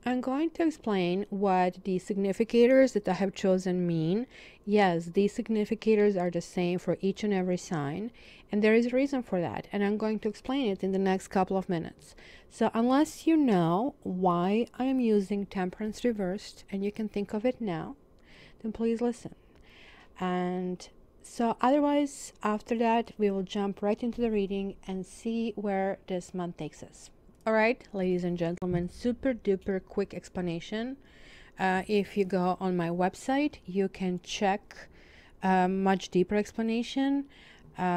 I'm going to explain what the significators that I have chosen mean. Yes, these significators are the same for each and every sign, and there is a reason for that, and I'm going to explain it in the next couple of minutes. So unless you know why I am using Temperance reversed, and you can think of it now, then please listen. And so otherwise, after that, we will jump right into the reading and see where this month takes us. All right, ladies and gentlemen, super duper quick explanation. If you go on my website, you can check much deeper explanation.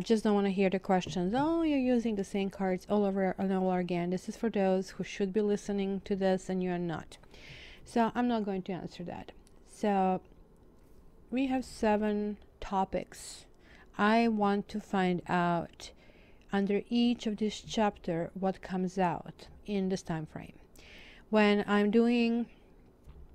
Just don't want to hear the questions. Oh, you're using the same cards all over and over again. This is for those who should be listening to this and you're not. So I'm not going to answer that. So we have 7 topics. I want to find out under each of this chapter what comes out in this time frame. When I'm doing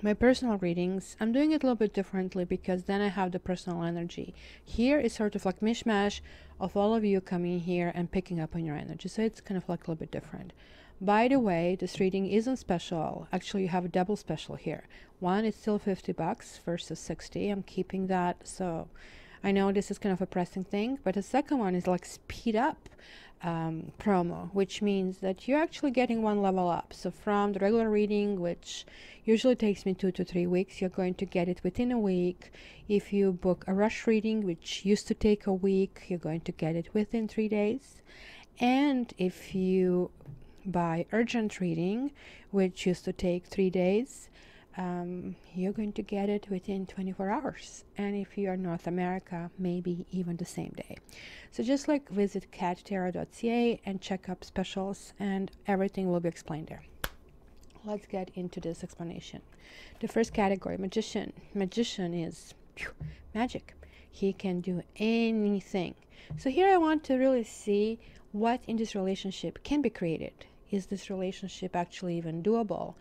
my personal readings, I'm doing it a little bit differently because then I have the personal energy. Here is sort of like mishmash of all of you coming here and picking up on your energy. So it's kind of like a little bit different. By the way, this reading isn't special. Actually, you have a double special here. One is still $50 versus 60. I'm keeping that. So I know this is kind of a pressing thing, but the second one is like speed up promo, which means that you're actually getting 1 level up. So from the regular reading, which usually takes me 2 to 3 weeks, you're going to get it within a week. If you book a rush reading, which used to take a week, you're going to get it within 3 days. And if you buy urgent reading, which used to take 3 days, you're going to get it within 24 hours. And if you are North America, maybe even the same day. So just like visit cattarot.ca and check up specials, and everything will be explained there. Let's get into this explanation. The first category, magician. Magician is magic. He can do anything. So here I want to really see what in this relationship can be created. Is this relationship actually even doable?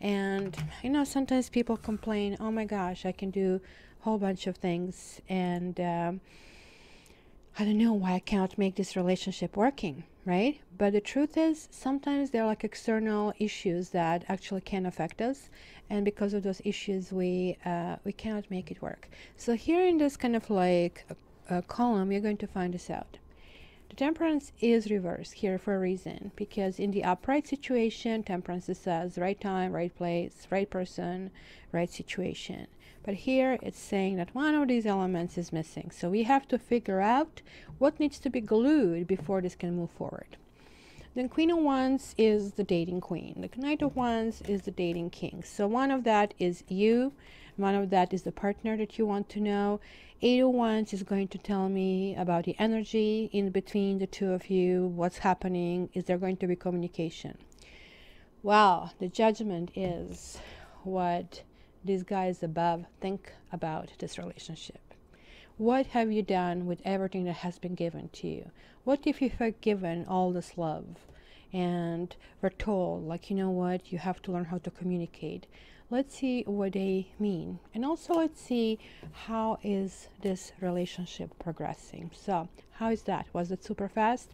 And you know, sometimes people complain, oh my gosh, I can do a whole bunch of things, and I don't know why I cannot make this relationship working, right? But the truth is, sometimes there are like external issues that actually can affect us, and because of those issues, we cannot make it work. So here in this kind of like a column, you're going to find this out. The Temperance is reversed here for a reason, because in the upright situation, Temperance says right time, right place, right person, right situation. But here it's saying that one of these elements is missing. So we have to figure out what needs to be glued before this can move forward. Then Queen of Wands is the dating queen. The Knight of Wands is the dating king. So one of that is you. One of that is the partner that you want to know. 8 of Wands is going to tell me about the energy in between the two of you. What's happening? Is there going to be communication? Well, the Judgment is what these guys above think about this relationship. What have you done with everything that has been given to you? What if you have given all this love and were told, like, you know what, you have to learn how to communicate? Let's see what they mean. And also let's see how is this relationship progressing. So how is that? Was it super fast?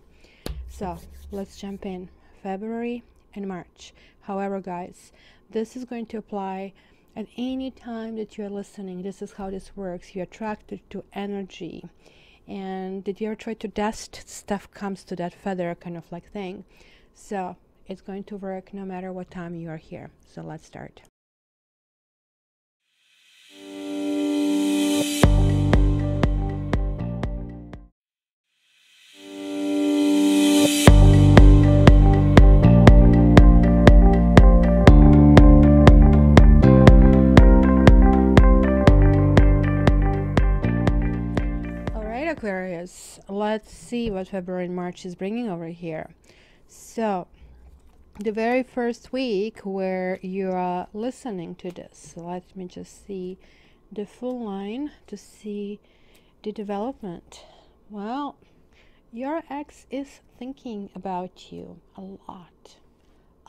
So let's jump in. February and March. However, guys, this is going to apply at any time that you're listening. This is how this works. You're attracted to energy. And did you ever try to dust? Stuff comes to that feather kind of like thing. So it's going to work no matter what time you are here. So let's start. Aquarius, let's see what February and March is bringing over here. So the very first week where you are listening to this, so let me just see the full line to see the development. Well, your ex is thinking about you a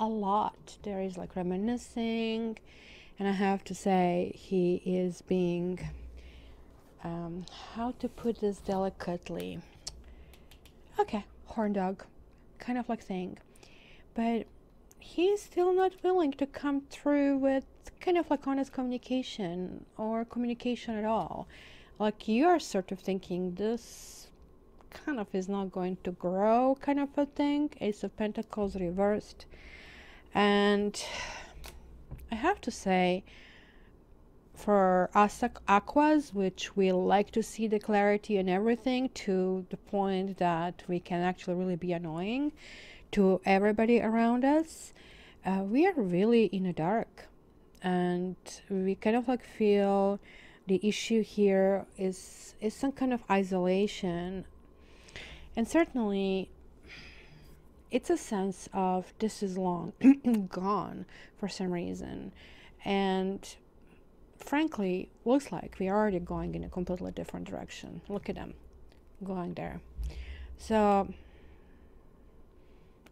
lot. There is like reminiscing, and I have to say he is being how to put this delicately, okay, horn dog kind of like thing. But he's still not willing to come through with kind of like honest communication or communication at all. Like you're sort of thinking this kind of is not going to grow, kind of a thing. Ace of Pentacles reversed. And I have to say, for us aquas, which we like to see the clarity and everything to the point that we can actually really be annoying to everybody around us, we are really in the dark, and we kind of like feel the issue here is some kind of isolation. And certainly it's a sense of this is long gone for some reason. And frankly, looks like we are already going in a completely different direction. Look at them going there. So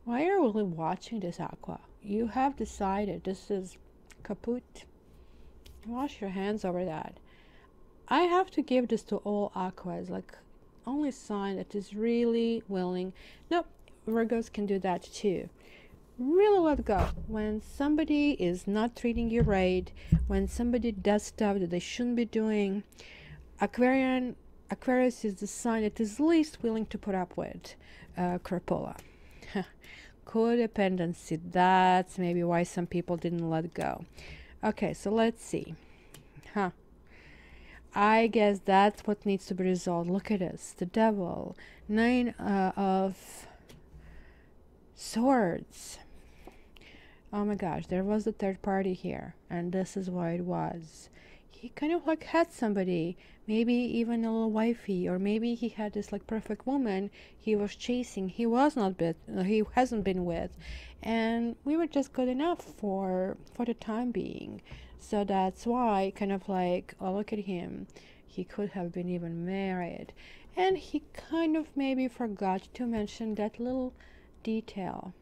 why are you really watching this, Aqua? You have decided this is kaput. Wash your hands over that. I have to give this to all Aquas, like only sign that is really willing. Nope, Virgos can do that too. Really let go when somebody is not treating you right, when somebody does stuff that they shouldn't be doing. Aquarius is the sign that is least willing to put up with crapola. Codependency, that's maybe why some people didn't let go. Okay, so let's see. I guess that's what needs to be resolved. Look at this, the devil, 9 of swords. Oh my gosh, there was a third party here, and this is why it was. He kind of like had somebody, maybe even a little wifey, or maybe he had this like perfect woman he was chasing. He was not he hasn't been with, and we were just good enough for the time being. So that's why kind of like, oh, look at him, he could have been even married, and he kind of maybe forgot to mention that little detail.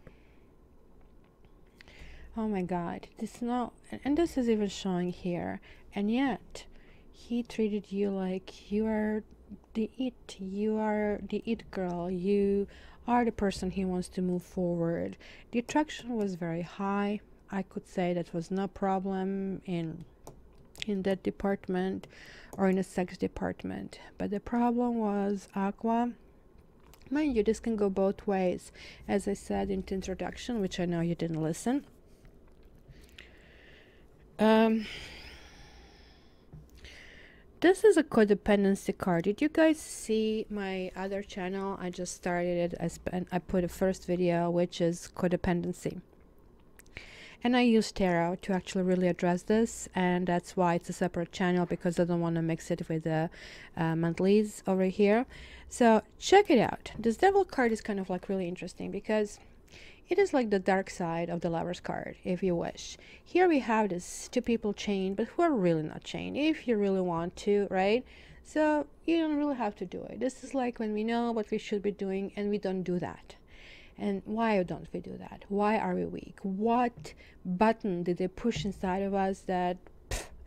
Oh my god, this now, and this is even showing here, and yet he treated you like you are the it girl, you are the person he wants to move forward. The attraction was very high. I could say that was no problem in that department or in the sex department, but the problem was Aqua. Mind you, this can go both ways, as I said in the introduction, which I know you didn't listen. This is a codependency card. Did you guys see my other channel? I just started it. I put a first video, which is codependency. And I use tarot to actually really address this, and that's why it's a separate channel, because I don't want to mix it with the monthlies over here. So check it out. This devil card is kind of like really interesting because it is like the dark side of the Lover's card, if you wish. Here we have this two people chained, but who are really not chained, if you really want to, right? So you don't really have to do it. This is like when we know what we should be doing and we don't do that. And why don't we do that? Why are we weak? What button did they push inside of us that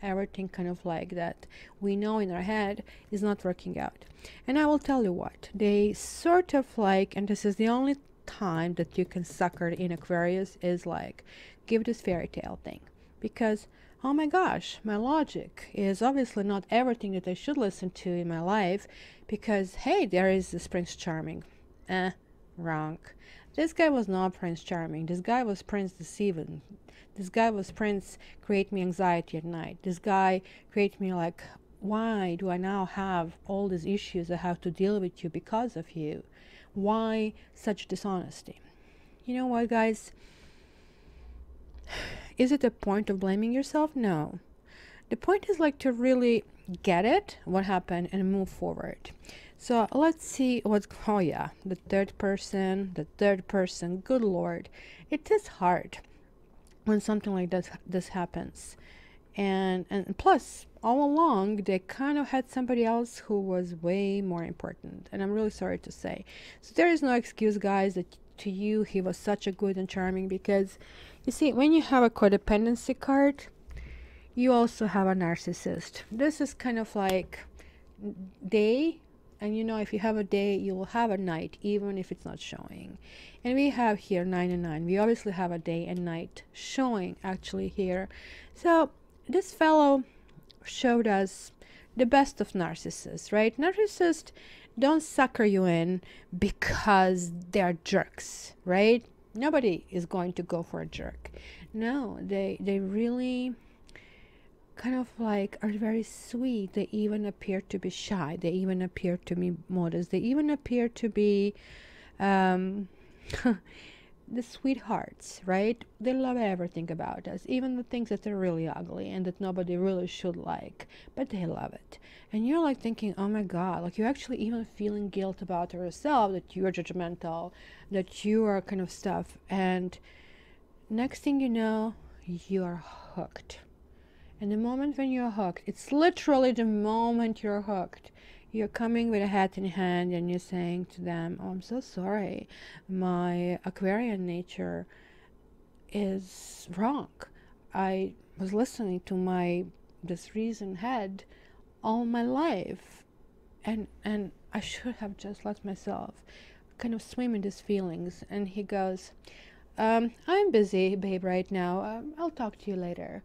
everything kind of like that we know in our head is not working out? And I will tell you what, they sort of like, and this is the only time that you can sucker in Aquarius, is like give this fairy tale thing, because oh my gosh, my logic is obviously not everything that I should listen to in my life, because hey, there is this Prince Charming. Wrong. This guy was not Prince Charming. This guy was Prince Deceiving. This guy was Prince create me anxiety at night. This guy create me like, why do I now have all these issues I have to deal with you because of you? Why such dishonesty? You know what, guys? Is it a point of blaming yourself? No. The point is like to really get it, what happened, and move forward. So let's see what's, oh yeah, the third person, good Lord. It is hard when something like this happens. And plus, all along, they kind of had somebody else who was way more important. And I'm really sorry to say. So there is no excuse, guys, that to you he was such a good and charming, because you see, when you have a codependency card, you also have a narcissist. This is kind of like they And you know, if you have a day, you will have a night, even if it's not showing. And we have here 9 and 9. We obviously have a day and night showing actually here. So this fellow showed us the best of narcissists, right? Narcissists don't sucker you in because they're jerks, right? Nobody is going to go for a jerk. No, they really kind of like are very sweet. They even appear to be shy. They even appear to be modest. They even appear to be the sweethearts, right? They love everything about us, even the things that are really ugly and that nobody really should like, but they love it. And you're like thinking, oh my God, like you're actually even feeling guilt about yourself, that you're judgmental, that you are kind of stuff. And next thing you know, you're hooked. And the moment when you're hooked, it's literally the moment you're hooked. You're coming with a hat in hand and you're saying to them, oh, I'm so sorry. My Aquarian nature is wrong. I was listening to this reason head all my life. And I should have just let myself kind of swim in these feelings. And he goes, I'm busy, babe, right now. I'll talk to you later.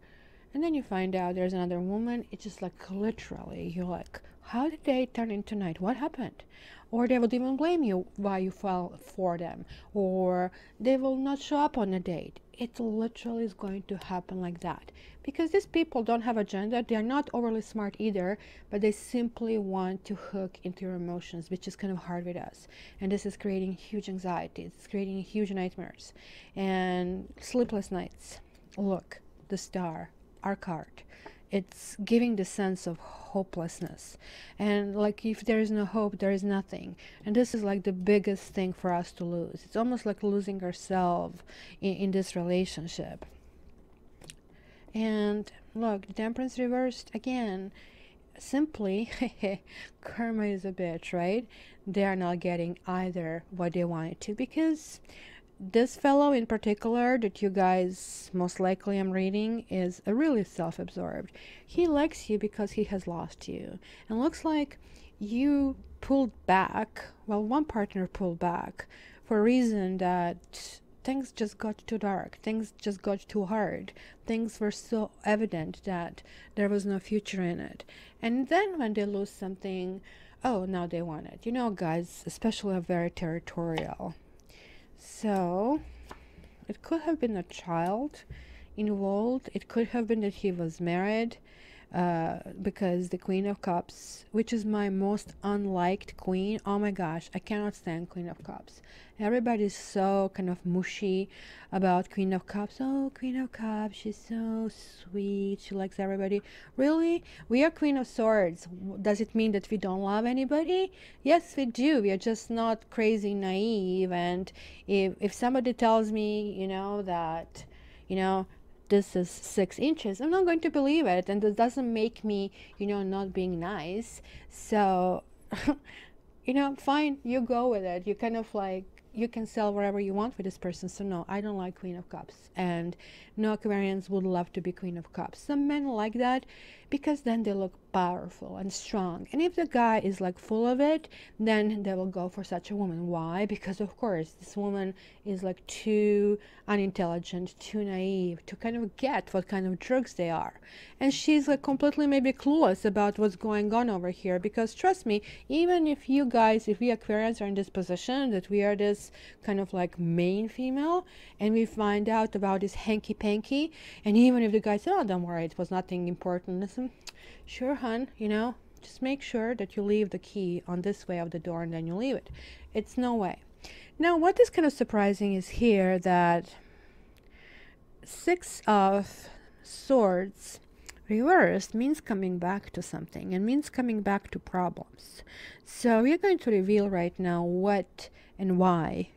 And then you find out there's another woman. It's just like literally, you're like, how did they turn into night? What happened? Or they would even blame you why you fell for them. Or they will not show up on a date. It literally is going to happen like that. Because these people don't have agenda. They are not overly smart either. But they simply want to hook into your emotions, which is kind of hard with us. And this is creating huge anxiety. It's creating huge nightmares. And sleepless nights. Look, the star. Our card, it's giving the sense of hopelessness, and like if there is no hope, there is nothing. And this is like the biggest thing for us to lose. It's almost like losing ourselves in this relationship. And look, the Temperance reversed again. Simply, karma is a bitch, right? They are not getting either what they wanted to, because this fellow in particular that you guys most likely am reading is a really self-absorbed. He likes you because he has lost you. And looks like you pulled back, well, one partner pulled back for a reason that things just got too dark, things just got too hard, things were so evident that there was no future in it. And then when they lose something, oh, now they want it. You know, guys, especially are very territorial. So it could have been a child involved. It could have been that he was married, because the Queen of Cups, which is my most unliked queen. Oh my gosh, I cannot stand Queen of Cups. Everybody's so kind of mushy about Queen of Cups. Oh, Queen of Cups, she's so sweet. She likes everybody. Really? We are Queen of Swords. Does it mean that we don't love anybody? Yes, we do. We are just not crazy naive. And if somebody tells me, you know, that, you know, this is 6 inches, I'm not going to believe it. And this doesn't make me, you know, not being nice. So, you know, fine, you go with it. You kind of like, you can sell whatever you want with this person. So no, I don't like Queen of Cups. And no Aquarians would love to be Queen of Cups. Some men like that because then they look powerful and strong. And if the guy is like full of it, then they will go for such a woman. Why? Because of course this woman is like too unintelligent, too naive to kind of get what kind of drugs they are. And she's like completely maybe clueless about what's going on over here. Because trust me, even if you guys, if we Aquarians are in this position that we are this kind of like main female, and we find out about this hanky-panky, and even if the guy said, oh, don't worry, it was nothing important, listen, sure, hun, you know, just make sure that you leave the key on this way of the door and then you leave it. It's no way. Now, what is kind of surprising is here that 6 of Swords reversed means coming back to something, and means coming back to problems. So we are going to reveal right now what and why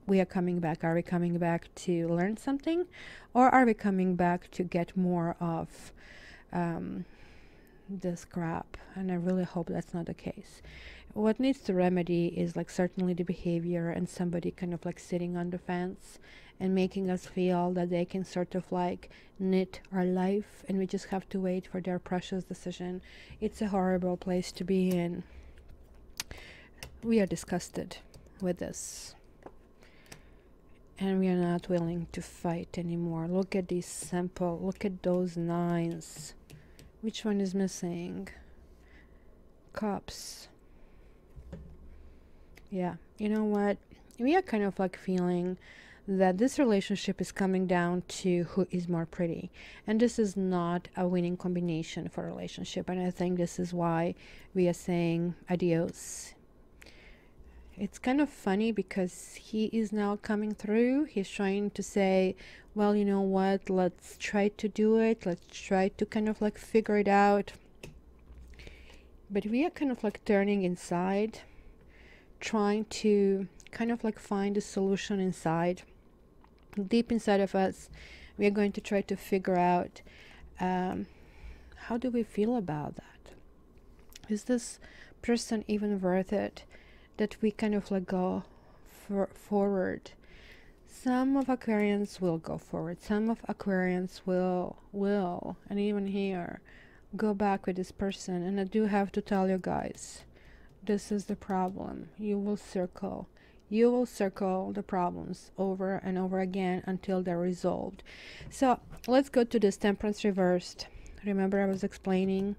we are coming back. Are we coming back to learn something, or are we coming back to get more of this crap? And I really hope that's not the case. What needs to remedy is like certainly the behavior, and somebody kind of like sitting on the fence and making us feel that they can sort of like knit our life, and we just have to wait for their precious decision. It's a horrible place to be in. We are disgusted with this, and we are not willing to fight anymore. Look at these simple, look at those nines. Which one is missing? Cups. Yeah, you know what? We are kind of like feeling that this relationship is coming down to who is more pretty. And this is not a winning combination for a relationship. And I think this is why we are saying adios. It's kind of funny because he is now coming through. He's trying to say, well, you know what? Let's try to do it. Let's try to kind of like figure it out. But we are kind of like turning inside, trying to kind of like find a solution inside. Deep inside of us, we are going to try to figure out how do we feel about that? Is this person even worth it that we kind of like go forward? Some of Aquarians will go forward. Some of Aquarians will, and even here, go back with this person. And I do have to tell you guys, this is the problem. You will circle the problems over and over again until they're resolved. So let's go to this Temperance reversed. Remember I was explaining?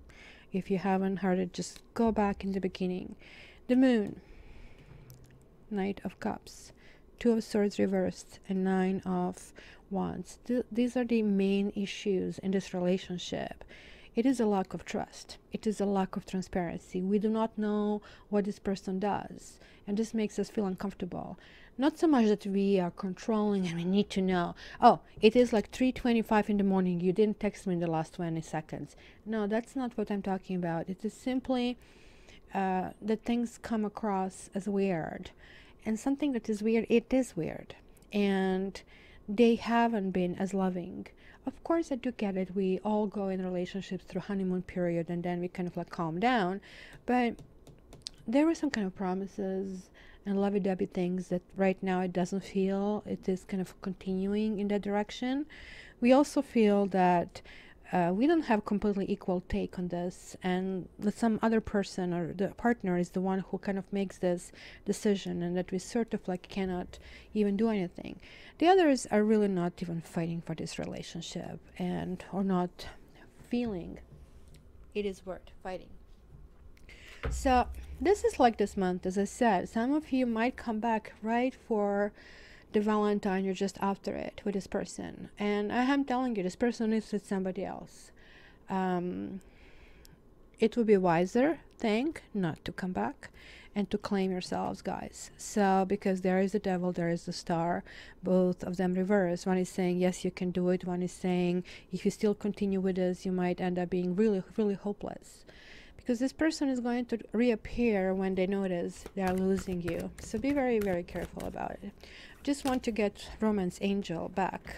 If you haven't heard it, just go back in the beginning. The Moon, Knight of Cups, Two of Swords reversed, and Nine of Wands. These are the main issues in this relationship. It is a lack of trust. It is a lack of transparency. We do not know what this person does, and this makes us feel uncomfortable. Not so much that we are controlling and we need to know, oh, it is like 3:25 in the morning, you didn't text me in the last 20 seconds. No, that's not what I'm talking about. It is simply that things come across as weird. And something that is weird, it is weird. And they haven't been as loving. Of course, I do get it. We all go in relationships through honeymoon period and then we kind of like calm down. But there were some kind of promises and lovey-dovey things that right now it doesn't feel. It is kind of continuing in that direction. We also feel that we don't have completely equal take on this, and that some other person or the partner is the one who kind of makes this decision, and that we sort of like cannot even do anything. The others are really not even fighting for this relationship, and or not feeling it is worth fighting. So this is like this month, as I said, some of you might come back right for the Valentine, you're just after it with this person, and I am telling you, this person is with somebody else. It would be wiser thing not to come back and to claim yourselves, guys. So because there is the Devil, there is the Star, both of them reversed. One is saying yes, you can do it. One is saying if you still continue with this, you might end up being really, really hopeless, because this person is going to reappear when they notice they are losing you. So be very, very careful about it. Just want to get Romance Angel back.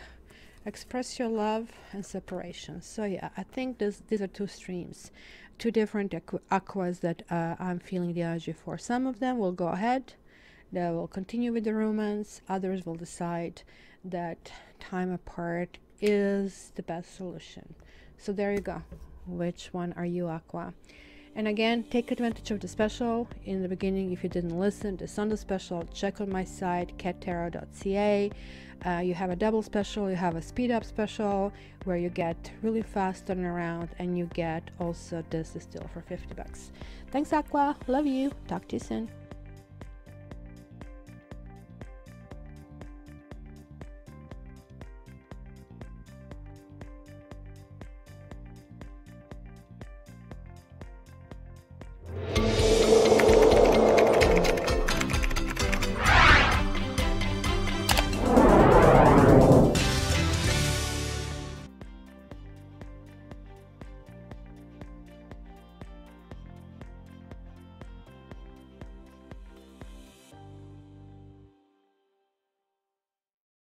Express your love and separation. So yeah, I think these are two streams, two different aquas that I'm feeling the energy for. Some of them will go ahead, they will continue with the romance. Others will decide that time apart is the best solution. So there you go. Which one are you, Aqua? And again, take advantage of the special. In the beginning, if you didn't listen, the Sunday special, check on my site, cattarot.ca. You have a double special, you have a speed up special where you get really fast turnaround, and you get also this is still for $50. Thanks, Aqua. Love you. Talk to you soon.